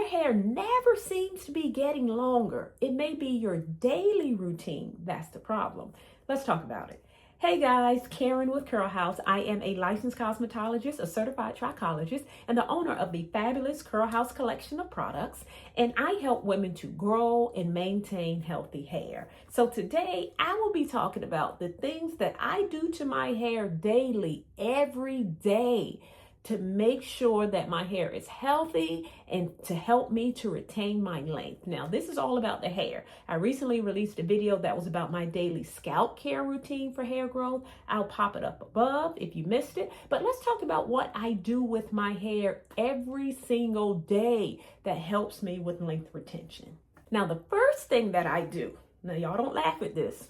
your hair never seems to be getting longer, it may be your daily routine that's the problem. Let's talk about it. Hey guys, Karen with Curl House. I am a licensed cosmetologist, a certified trichologist, and the owner of the fabulous Curl House collection of products. And I help women to grow and maintain healthy hair. So today I will be talking about the things that I do to my hair daily, every day, to make sure that my hair is healthy and to help me to retain my length. Now, this is all about the hair. I recently released a video that was about my daily scalp care routine for hair growth. I'll pop it up above if you missed it. But let's talk about what I do with my hair every single day that helps me with length retention. Now, the first thing that I do, now y'all don't laugh at this,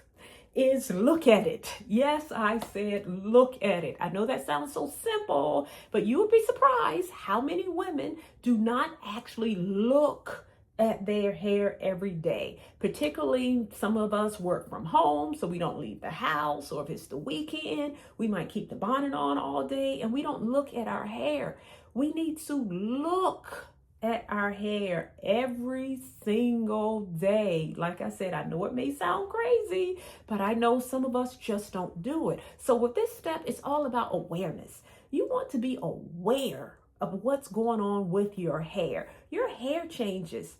is look at it. Yes, I said look at it. I know that sounds so simple, but you would be surprised how many women do not actually look at their hair every day. Particularly some of us work from home, so we don't leave the house, or if it's the weekend, we might keep the bonnet on all day and we don't look at our hair. We need to look at our hair every single day. Like I said, I know it may sound crazy, but I know some of us just don't do it. So with this step, it's all about awareness. You want to be aware of what's going on with your hair. Your hair changes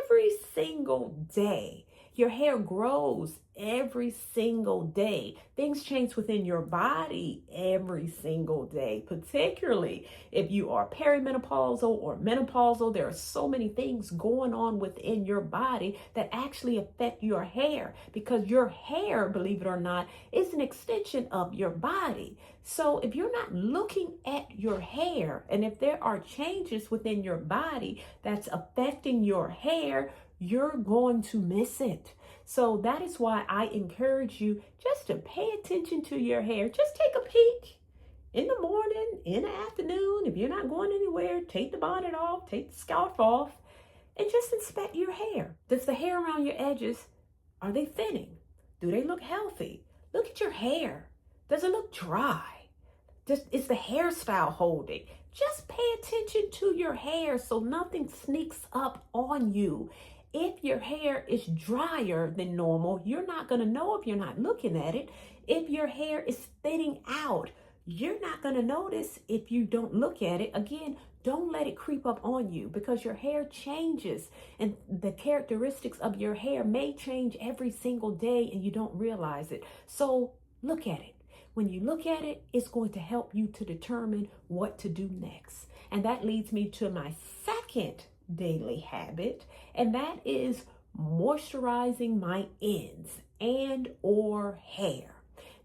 every single day. Your hair grows every single day. Things change within your body every single day, particularly if you are perimenopausal or menopausal. There are so many things going on within your body that actually affect your hair, because your hair, believe it or not, is an extension of your body. So if you're not looking at your hair, and if there are changes within your body that's affecting your hair, you're going to miss it. So that is why I encourage you just to pay attention to your hair. Just take a peek in the morning, in the afternoon. If you're not going anywhere, take the bonnet off, take the scarf off, and just inspect your hair. Does the hair around your edges, are they thinning? Do they look healthy? Look at your hair. Does it look dry? Is the hairstyle holding? Just pay attention to your hair so nothing sneaks up on you. If your hair is drier than normal, you're not going to know if you're not looking at it. If your hair is thinning out, you're not going to notice if you don't look at it. Again, don't let it creep up on you, because your hair changes and the characteristics of your hair may change every single day and you don't realize it. So look at it. When you look at it, it's going to help you to determine what to do next. And that leads me to my second daily habit, and that is moisturizing my ends and or hair.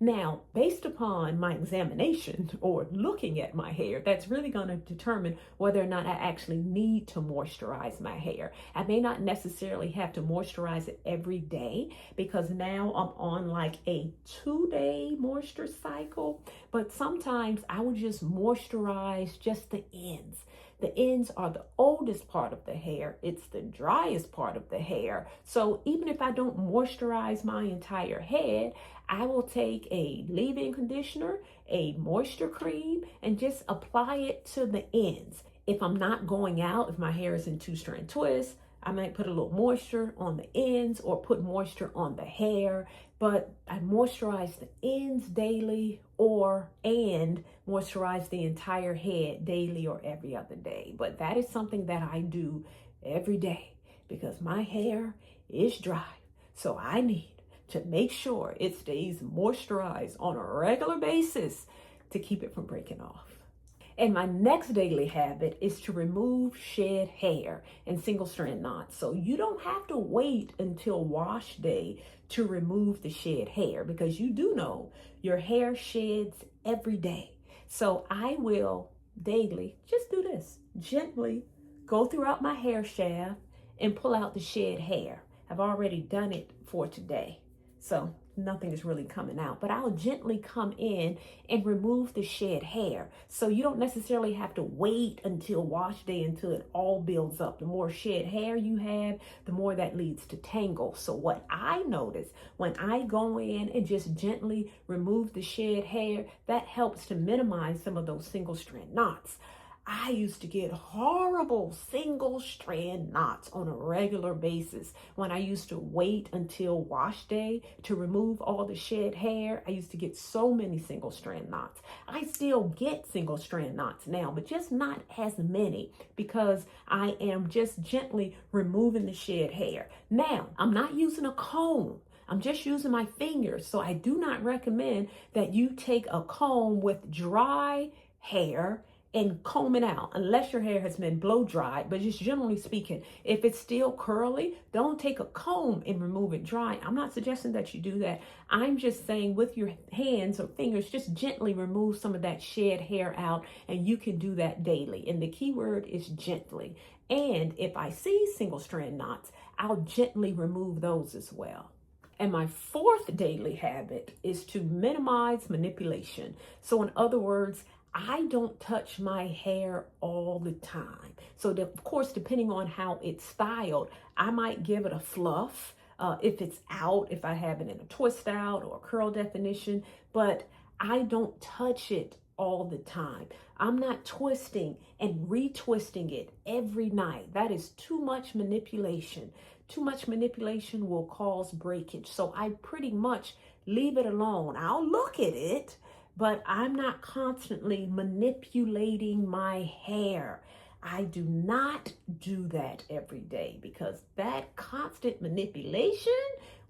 Now, based upon my examination or looking at my hair, that's really going to determine whether or not I actually need to moisturize my hair. I may not necessarily have to moisturize it every day, because now I'm on like a 2-day moisture cycle, but sometimes I would just moisturize just the ends. The ends are the oldest part of the hair. It's the driest part of the hair. So even if I don't moisturize my entire head, I will take a leave-in conditioner, a moisture cream, and just apply it to the ends. If I'm not going out, if my hair is in 2-strand twists, I might put a little moisture on the ends or put moisture on the hair, but I moisturize the ends daily and moisturize the entire head daily or every other day. But that is something that I do every day because my hair is dry. So I need to make sure it stays moisturized on a regular basis to keep it from breaking off. And my next daily habit is to remove shed hair and single strand knots. So you don't have to wait until wash day to remove the shed hair, because you do know your hair sheds every day. So I will daily just do this, gently go throughout my hair shaft and pull out the shed hair. I've already done it for today, so nothing is really coming out, but I'll gently come in and remove the shed hair. So you don't necessarily have to wait until wash day until it all builds up. The more shed hair you have, the more that leads to tangles. So what I notice when I go in and just gently remove the shed hair, that helps to minimize some of those single strand knots. I used to get horrible single strand knots on a regular basis when I used to wait until wash day to remove all the shed hair. I used to get so many single strand knots. I still get single strand knots now, but just not as many because I am just gently removing the shed hair. Now, I'm not using a comb. I'm just using my fingers. So I do not recommend that you take a comb with dry hair and comb it out unless your hair has been blow dried. But just generally speaking, if it's still curly, don't take a comb and remove it dry. I'm not suggesting that you do that. I'm just saying with your hands or fingers, just gently remove some of that shed hair out, and you can do that daily. And the key word is gently. And if I see single strand knots, I'll gently remove those as well. And my fourth daily habit is to minimize manipulation. So in other words, I don't touch my hair all the time. So of course, depending on how it's styled, I might give it a fluff if it's out, if I have it in a twist out or curl definition, but I don't touch it all the time. I'm not twisting and retwisting it every night. That is too much manipulation. Too much manipulation will cause breakage. So I pretty much leave it alone. I'll look at it, but I'm not constantly manipulating my hair. I do not do that every day because that constant manipulation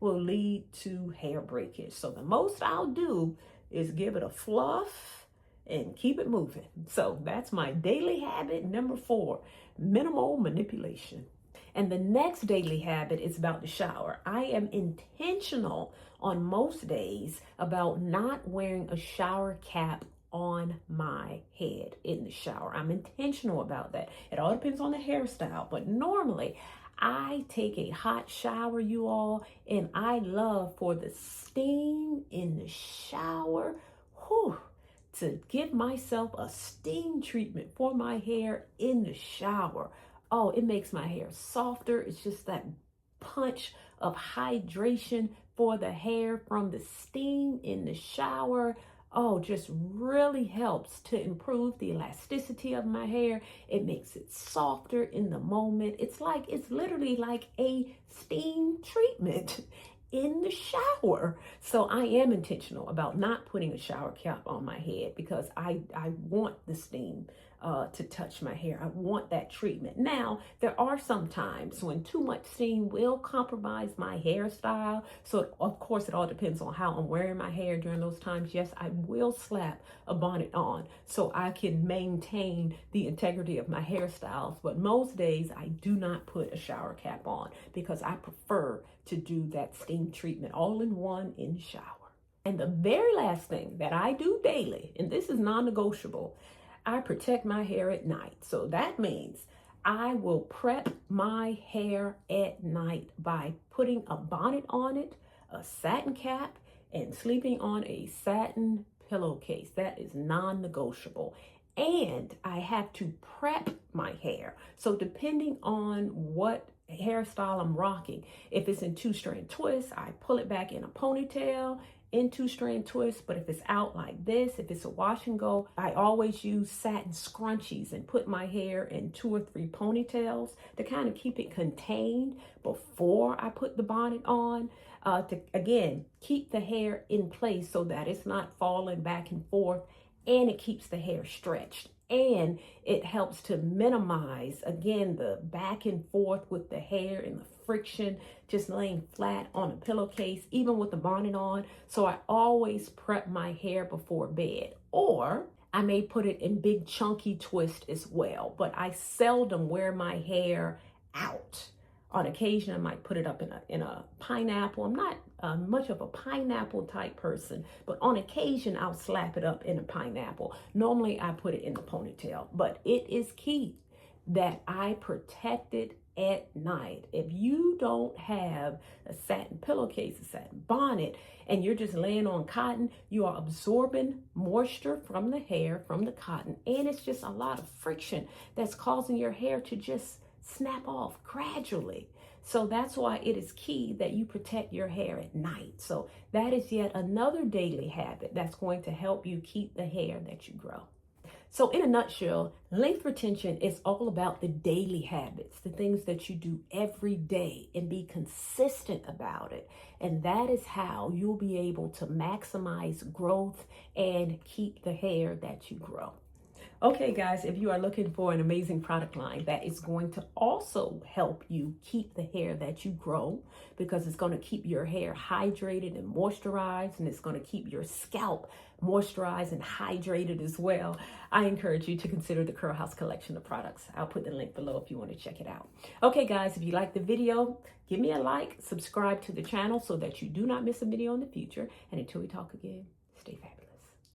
will lead to hair breakage. So the most I'll do is give it a fluff and keep it moving. So that's my daily habit number 4, minimal manipulation. And the next daily habit is about the shower. I am intentional on most days about not wearing a shower cap on my head in the shower. I'm intentional about that. It all depends on the hairstyle, but normally I take a hot shower, you all, and I love for the steam in the shower, to give myself a steam treatment for my hair in the shower. Oh, it makes my hair softer. It's just that punch of hydration for the hair from the steam in the shower. Oh, just really helps to improve the elasticity of my hair. It makes it softer in the moment. It's literally like a steam treatment in the shower. So I am intentional about not putting a shower cap on my head because I want the steam to touch my hair. I want that treatment. Now, there are some times when too much steam will compromise my hairstyle. So of course, it all depends on how I'm wearing my hair during those times. Yes, I will slap a bonnet on so I can maintain the integrity of my hairstyles. But most days I do not put a shower cap on because I prefer to do that steam treatment all in one in the shower. And the very last thing that I do daily, and this is non-negotiable, I protect my hair at night. So that means I will prep my hair at night by putting a bonnet on it, a satin cap, and sleeping on a satin pillowcase. That is non-negotiable. And I have to prep my hair. So depending on what hairstyle I'm rocking, if it's in 2-strand twists, I pull it back in a ponytail in 2-strand twists. But if it's out like this, if it's a wash and go, I always use satin scrunchies and put my hair in 2 or 3 ponytails to kind of keep it contained before I put the bonnet on, to again keep the hair in place so that it's not falling back and forth, and it keeps the hair stretched. And it helps to minimize, again, the back and forth with the hair and the friction, just laying flat on a pillowcase, even with the bonnet on. So I always prep my hair before bed. Or I may put it in big chunky twist as well, but I seldom wear my hair out. On occasion, I might put it up in a pineapple. I'm not much of a pineapple type person, but on occasion, I'll slap it up in a pineapple. Normally, I put it in the ponytail, but it is key that I protect it at night. If you don't have a satin pillowcase, a satin bonnet, and you're just laying on cotton, you are absorbing moisture from the hair, from the cotton, and it's just a lot of friction that's causing your hair to just snap off gradually. So that's why it is key that you protect your hair at night. So that is yet another daily habit that's going to help you keep the hair that you grow. So in a nutshell, length retention is all about the daily habits, the things that you do every day and be consistent about it. And that is how you'll be able to maximize growth and keep the hair that you grow. Okay, guys, if you are looking for an amazing product line that is going to also help you keep the hair that you grow, because it's going to keep your hair hydrated and moisturized, and it's going to keep your scalp moisturized and hydrated as well, I encourage you to consider the Curl House collection of products. I'll put the link below if you want to check it out. Okay, guys, if you like the video, give me a like, subscribe to the channel so that you do not miss a video in the future. And until we talk again, stay fabulous.